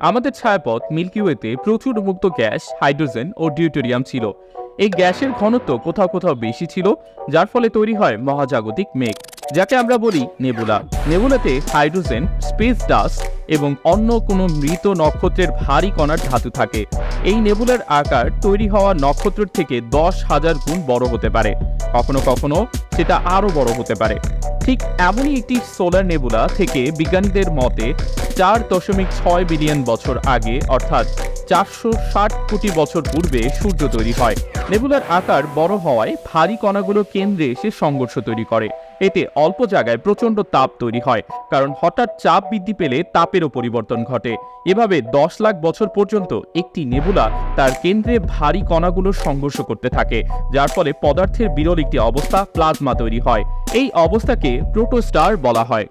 আমাদের ছায়াপথ মিল্কি ওয়েতে প্রচুর মুক্ত গ্যাস, হাইড্রোজেন ও ডিউটেরিয়াম ছিল। এই গ্যাসের ঘনত্ব কোথাও কোথাও বেশি ছিল, যার ফলে তৈরি হয় মহাজাগতিক মেঘ, যাকে আমরা বলি নেবুলা। নেবুলাতে হাইড্রোজেন, স্পেস ডাস্ট এবং অন্য কোনো মৃত নক্ষত্রের ভারী কণার ধাতু থাকে। এই নেবুলার আকার তৈরি হওয়া নক্ষত্রের থেকে 10,000 গুণ বড় হতে পারে, কখনো কখনো সেটা আরও বড় হতে পারে। ঠিক এমনই একটি সোলার নেবুলা থেকে বিজ্ঞানীদের মতে 4.6 বিলিয়ন বছর আগে, অর্থাৎ 460 কোটি বছর পূর্বে সূর্য তৈরি হয়। নেবুলার আকার বড় হওয়ায় ভারী কণাগুলো কেন্দ্রে এসে সংঘর্ষ তৈরি করে। এতে অল্প জায়গায় প্রচণ্ড তাপ তৈরি হয়, কারণ হঠাৎ চাপ বৃদ্ধি পেলে তাপেরও পরিবর্তন ঘটে। এভাবে 10 লাখ বছর পর্যন্ত একটি নেবুলা তার কেন্দ্রে ভারী কণাগুলো সংঘর্ষ করতে থাকে, যার ফলে পদার্থের বিরল একটি অবস্থা প্লাজমা তৈরি হয়। এই অবস্থাকে প্রোটোস্টার বলা হয়।